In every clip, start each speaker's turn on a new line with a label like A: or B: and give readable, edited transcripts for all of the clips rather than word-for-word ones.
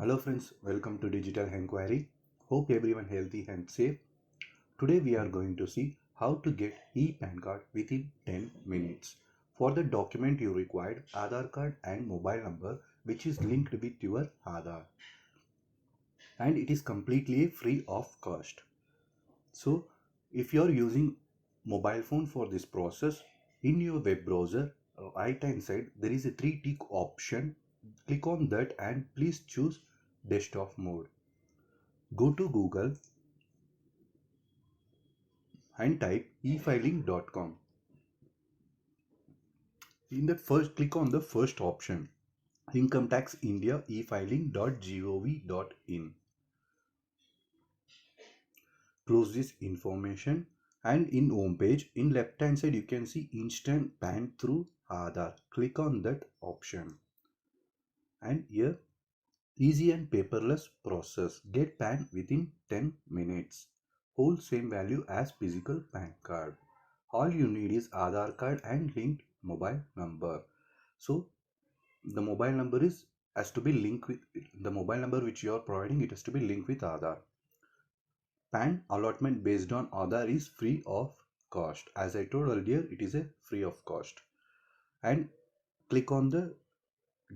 A: Hello friends, welcome to Digital Enquiry. Hope everyone healthy and safe. Today we are going to see how to get e-PAN card within 10 minutes. For the document you required Aadhaar card and mobile number which is linked with your Aadhaar, and it is completely free of cost. So if you are using mobile phone for this process, in your web browser right hand side there is a 3 tick option. Click on that and please choose desktop mode. Go to Google and type efiling.com. In that, first click on the first option, Income Tax India efiling.gov.in. Close this information, and in home page in left hand side you can see instant PAN through Aadhaar. Click on that option, and here easy and paperless process. Get PAN within 10 minutes. Hold same value as physical PAN card. All you need is Aadhaar card and linked mobile number. So the mobile number is has to be linked with the mobile number which you are providing. It has to be linked with Aadhaar. PAN allotment based on Aadhaar is free of cost. As I told earlier, it is a free of cost. And click on the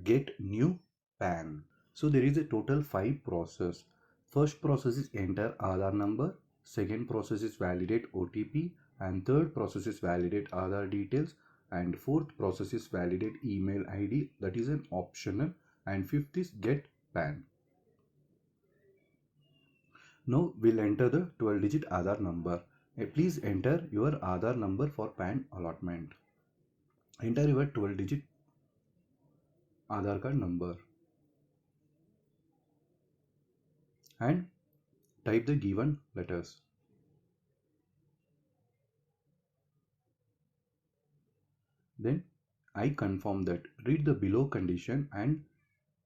A: get new PAN. So there is a total 5 process. First process is enter Aadhaar number. Second process is validate OTP. And third process is validate Aadhaar details. And fourth process is validate email ID. That is an optional. And fifth is get PAN. Now we'll enter the 12-digit Aadhaar number. Please enter your Aadhaar number for PAN allotment. Enter your 12-digit Aadhaar card number and type the given letters. Then I confirm that. Read the below condition and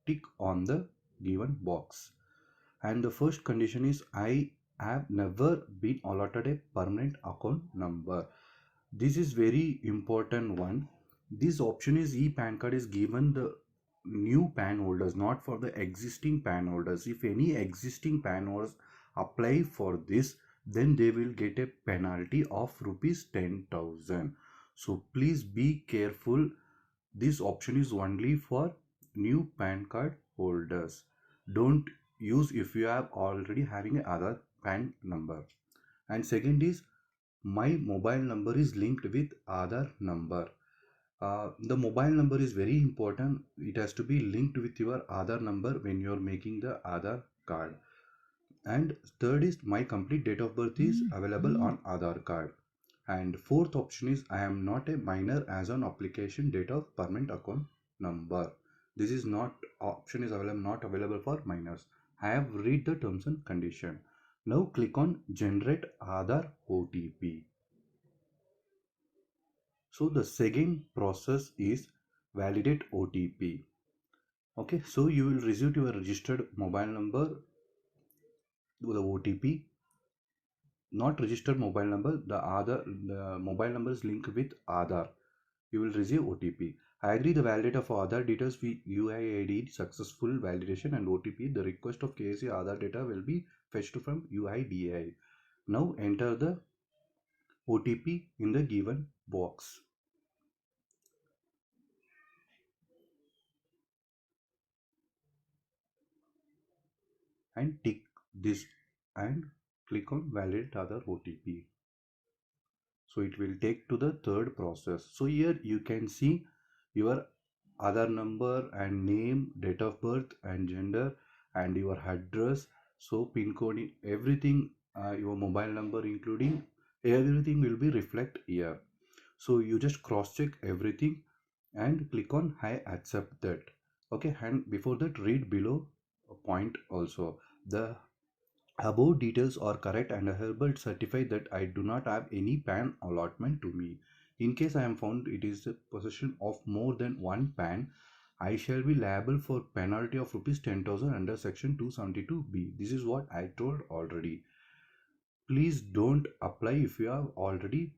A: tick on the given box. And the first condition is I have never been allotted a permanent account number. This is very important one. This option is e-PAN card is given the new PAN holders, not for the existing PAN holders. If any existing PAN holders apply for this, then they will get a penalty of rupees 10,000. So please be careful. This option is only for new PAN card holders. Don't use if you are already having another PAN number. And second is my mobile number is linked with Aadhaar number. The mobile number is very important. It has to be linked with your Aadhaar number when you are making the Aadhaar card. And third is my complete date of birth is available on Aadhaar card. And fourth option is I am not a minor as on application date of permanent account number. This is not option is available not available for minors. I have read the terms and condition. Now click on generate Aadhaar OTP. So the second process is validate OTP. Okay, so you will receive your registered mobile number, the OTP. Not registered mobile number, the mobile number is linked with Aadhaar. You will receive OTP. I agree the validate of Aadhaar details with UID successful validation and OTP. The request of KYC Aadhaar data will be fetched from UIDAI. Now enter the OTP in the given box. And tick this and click on validate Aadhaar OTP. So it will take to the third process. So here you can see your Aadhaar number and name, date of birth and gender and your address. So pin code, everything, your mobile number including everything will be reflect here. So you just cross check everything and click on I accept that. Okay, and before that read below a point also. The above details are correct and I hereby certify that I do not have any PAN allotment to me. In case I am found it is the possession of more than one PAN, I shall be liable for penalty of rupees 10,000 under section 272B. This is what I told already. Please don't apply if you are already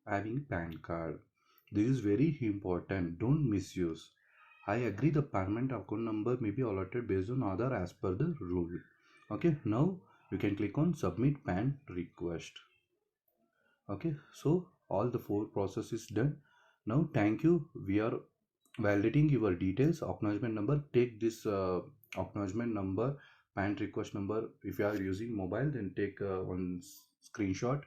A: having PAN card. This is very important. Don't misuse. I agree the permanent account number may be allotted based on Aadhaar as per the rule. Okay, now you can click on submit PAN request. Okay, so all the 4 process is done. Now thank you. We are validating your details. Acknowledgement number. Take this acknowledgement number, PAN request number. If you are using mobile, then take one screenshot.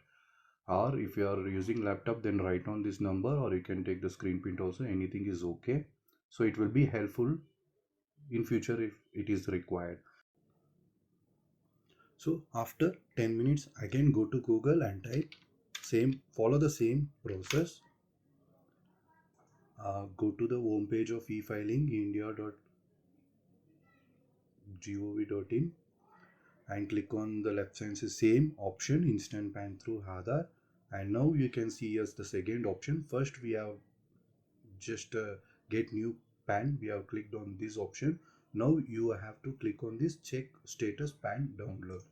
A: Or if you are using laptop, then write on this number, or you can take the screen print also. Anything is okay. So it will be helpful in future if it is required. So after 10 minutes, again go to Google and type follow the same process. Go to the home page of e-filing india.gov.in and click on the left side same option, instant PAN through Aadhaar. And now you can see as the second option. First we have just get new PAN. We have clicked on this option. Now you have to click on this check status PAN download.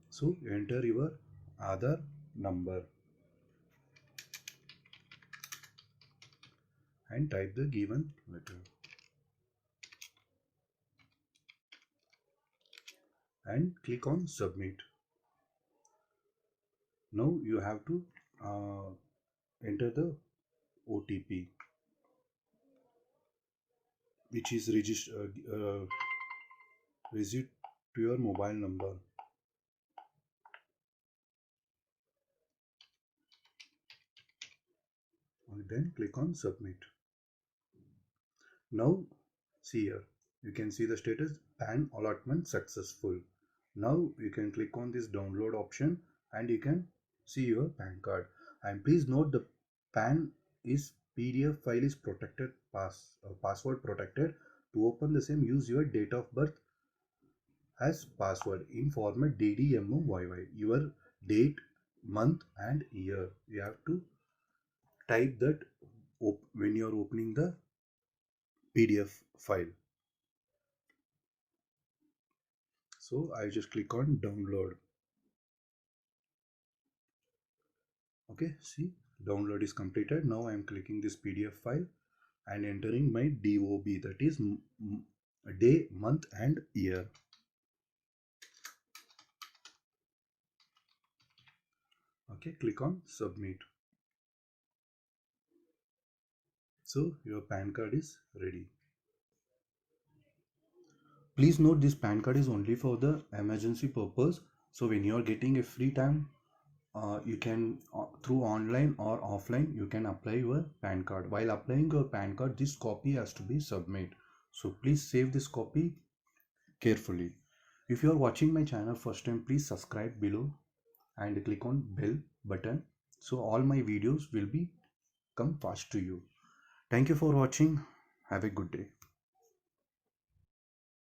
A: So enter your Aadhaar number and type the given letter and click on submit. Now you have to enter the OTP which is received to your mobile number. And then click on submit. Now see here, you can see the status PAN allotment successful. Now you can click on this download option and you can see your PAN card. And please note the PAN is PDF file is protected, password protected. To open the same, use your date of birth as password in format DDMMYY. Your date, month and year. You have to type that when you are opening the PDF file. So I just click on download. Okay, see, download is completed. Now I am clicking this PDF file and entering my DOB, that is day, month and year. Okay, click on submit. So your PAN card is ready. Please note this PAN card is only for the emergency purpose. So when you are getting a free time, you can through online or offline you can apply your PAN card. While applying your PAN card, this copy has to be submitted. So please save this copy carefully. If you are watching my channel first time, please subscribe below and click on bell button so all my videos will be come fast to you. Thank you for watching. Have a good day.